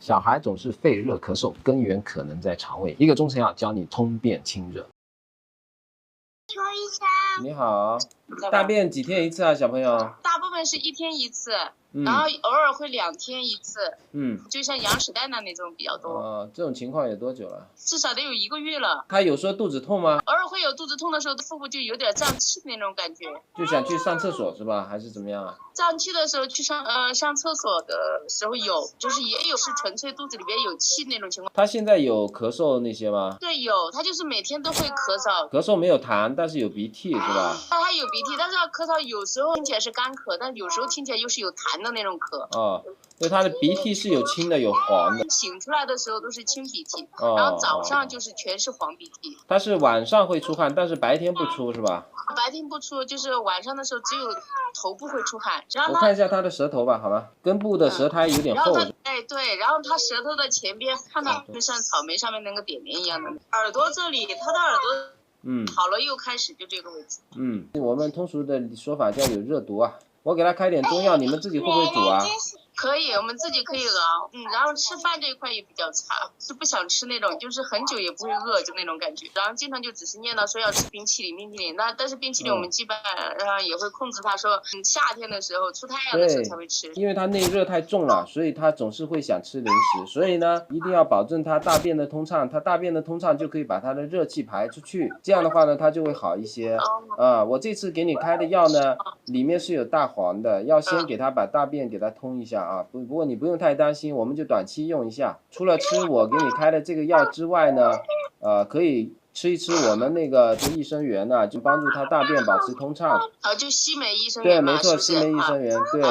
小孩总是肺热咳嗽，根源可能在肠胃。一个中成药教你通便清热。说一下，你好，大便几天一次啊，小朋友？大部分是1天1次，然后偶尔会2天1次。就像羊屎蛋的那种比较多。这种情况有多久了？至少得有1个月了。他有说肚子痛吗？偶尔会有肚子痛的时候，腹部就有点胀气那种感觉。就想去上厕所是吧？还是怎么样啊？胀气的时候去上厕所的时候有，就是也有是纯粹肚子里边有气那种情况。他现在有咳嗽那些吗？对，有，他就是每天都会咳嗽。咳嗽没有痰，但是有鼻涕是吧？他有鼻涕，但是咳嗽有时候听起来是干咳，但有时候听起来又是有痰的那种咳。对，他的鼻涕是有青的有黄的。醒出来的时候都是清鼻涕，然后早上就是全是黄鼻涕。他是晚上会出汗，但是白天不出是吧？白天不出，就是晚上的时候只有头部会出汗。然后我看一下他的舌头吧，好吧，根部的舌苔有点厚。对，然后他舌头的前边看到就像草莓上面那个点点一样的。耳朵这里，他的耳朵好了又开始就这个位置。我们通俗的说法叫有热毒啊。我给他开点中药，你们自己会不会煮啊？可以，我们自己可以熬。然后吃饭这一块也比较差，是不想吃那种，就是很久也不会饿，就那种感觉。然后经常就只是念叨说要吃冰淇淋。但是冰淇淋我们基本上也会控制他说，夏天的时候出太阳的时候才会吃。因为他内热太重了，所以他总是会想吃零食。所以呢，一定要保证他大便的通畅，他大便的通畅就可以把他的热气排出去。这样的话呢，他就会好一些。我这次给你开的药呢，里面是有大黄的，要先给他把大便给他通一下啊。不过你不用太担心，我们就短期用一下。除了吃我给你开的这个药之外呢，可以吃一吃我们那个益生元呢，就帮助他大便保持通畅。就西梅益生元。对，没错，西梅益生元。对，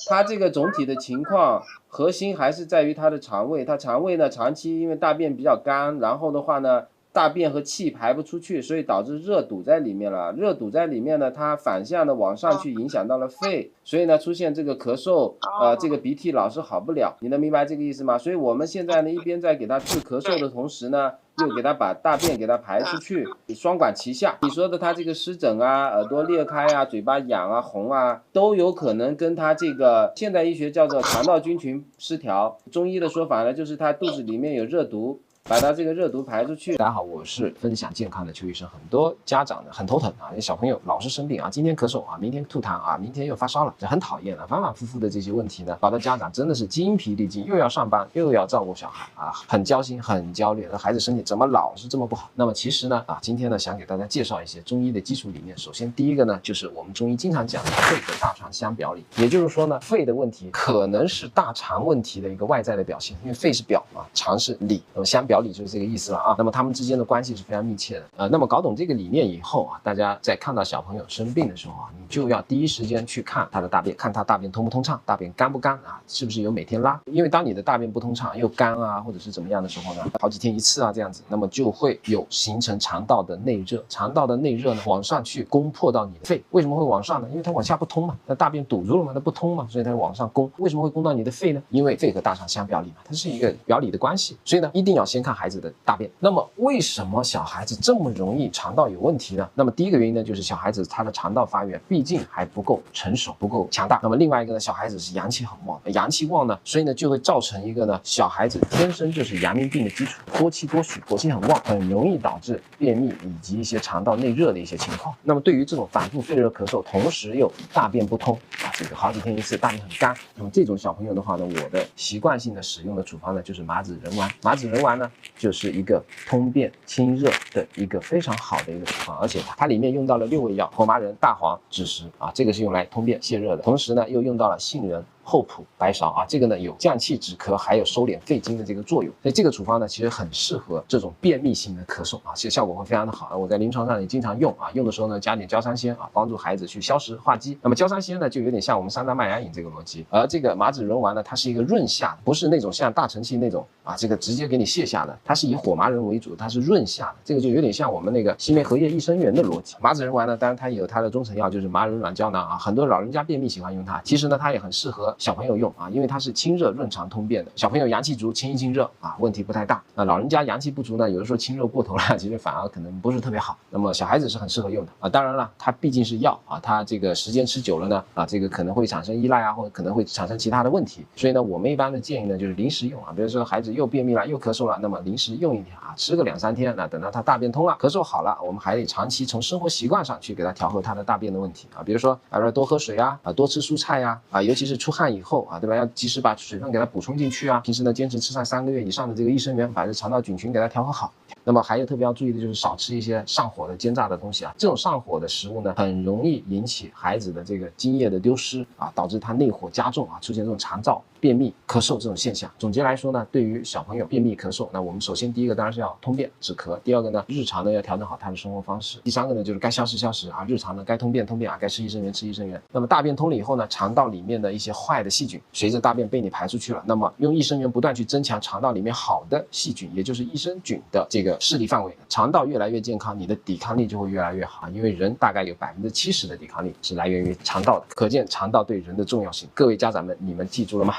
他这个总体的情况核心还是在于他的肠胃，他肠胃呢长期因为大便比较干，然后的话呢，大便和气排不出去，所以导致热堵在里面了。热堵在里面呢，它反向的往上去影响到了肺，所以呢出现这个咳嗽，这个鼻涕老是好不了。你能明白这个意思吗？所以我们现在呢一边在给他治咳嗽的同时呢，又给他把大便给他排出去，双管齐下。你说的他这个湿疹啊、耳朵裂开啊、嘴巴痒啊、红啊，都有可能跟他这个现代医学叫做肠道菌群失调，中医的说法呢就是他肚子里面有热毒。把它这个热毒排出去。大家好，我是分享健康的邱医生。很多家长呢很头疼啊，小朋友老是生病啊，今天咳嗽啊，明天吐痰啊，明天又发烧了，这很讨厌的，反反复复的这些问题呢，搞得家长真的是精疲力尽，又要上班，又要照顾小孩啊，很焦心，很焦虑。那孩子身体怎么老是这么不好？那么其实呢，今天呢想给大家介绍一些中医的基础理念。首先第一个呢，就是我们中医经常讲的肺和大肠相表里，也就是说呢，肺的问题可能是大肠问题的一个外在的表现，因为肺是表嘛，肠是里，那么相表里就是这个意思了啊。那么他们之间的关系是非常密切的。那么搞懂这个理念以后啊，大家在看到小朋友生病的时候啊，你就要第一时间去看他的大便，看他大便通不通畅，大便干不干啊，是不是有每天拉？因为当你的大便不通畅又干啊，或者是怎么样的时候呢，好几天一次啊这样子，那么就会有形成肠道的内热。肠道的内热呢往上去攻破到你的肺，为什么会往上呢？因为它往下不通嘛，那大便堵住了嘛，它不通嘛，所以它往上攻。为什么会攻到你的肺呢？因为肺和大肠相表里嘛，它是一个表里的关系，所以呢一定要先看孩子的大便。那么为什么小孩子这么容易肠道有问题呢？那么第一个原因呢，就是小孩子他的肠道发育毕竟还不够成熟，不够强大。那么另外一个呢，小孩子是阳气很旺，阳气旺呢，所以呢就会造成一个呢，小孩子天生就是阳明病的基础，多气多血，火气很旺，很容易导致便秘以及一些肠道内热的一些情况。那么对于这种反复肺热咳嗽，同时又大便不通这个好几天一次，大便很干，那么这种小朋友的话呢，我的习惯性的使用的处方呢就是麻子仁丸。麻子仁丸呢就是一个通便清热的一个非常好的一个处方，而且它里面用到了6味药：火麻仁、大黄、枳实啊，这个是用来通便泻热的。同时呢，又用到了杏仁、厚朴、白芍啊，这个呢有降气止咳，还有收敛肺经的这个作用。所以这个处方呢，其实很适合这种便秘型的咳嗽啊，其实效果会非常的好。我在临床上也经常用啊，用的时候呢加点焦山仙啊，帮助孩子去消食化积。那么焦山仙呢，就有点像我们三丹麦芽饮这个逻辑，而这个麻子仁丸呢，它是一个润下的，不是那种像大承气那种啊，这个直接给你泻下的，它是以火麻仁为主，它是润下的，这个就有点像我们那个西梅荷叶益生元的逻辑。麻子仁丸呢，当然它有它的中成药，就是麻仁软胶囊啊，很多老人家便秘喜欢用它，其实呢它也很适合小朋友用啊，因为它是清热润肠通便的，小朋友阳气足，清一清热啊，问题不太大。那老人家阳气不足呢，有的时候清热过头了，其实反而可能不是特别好。那么小孩子是很适合用的啊，当然了，它毕竟是药啊，它这个时间吃久了呢啊，这个可能会产生依赖啊，或者可能会产生其他的问题。所以呢，我们一般的建议呢就是临时用啊，比如说孩子又便秘了又咳嗽了，那么临时用一点啊，吃个2-3天，那等到他大便通了，咳嗽好了，我们还得长期从生活习惯上去给他调和他的大便的问题啊，比如说多喝水啊，多吃蔬菜呀，尤其是出汗以后啊，对吧？要及时把水分给他补充进去啊。平时呢，坚持吃上3个月以上的这个益生元，把这肠道菌群给它调和好。那么还有特别要注意的就是少吃一些上火的煎炸的东西啊，这种上火的食物呢，很容易引起孩子的这个津液的丢失啊，导致他内火加重啊，出现这种肠燥、便秘、咳嗽这种现象。总结来说呢，对于小朋友便秘咳嗽，那我们首先第一个当然是要通便止咳，第二个呢，日常呢要调整好他的生活方式，第三个呢就是该消食消食啊，日常呢该通便通便啊，该吃益生元吃益生元。那么大便通了以后呢，肠道里面的一些坏的细菌随着大便被你排出去了，那么用益生元不断去增强肠道里面好的细菌，也就是益生菌的这个势力范围，肠道越来越健康，你的抵抗力就会越来越好，因为人大概有70%的抵抗力是来源于肠道的，可见肠道对人的重要性。各位家长们，你们记住了吗？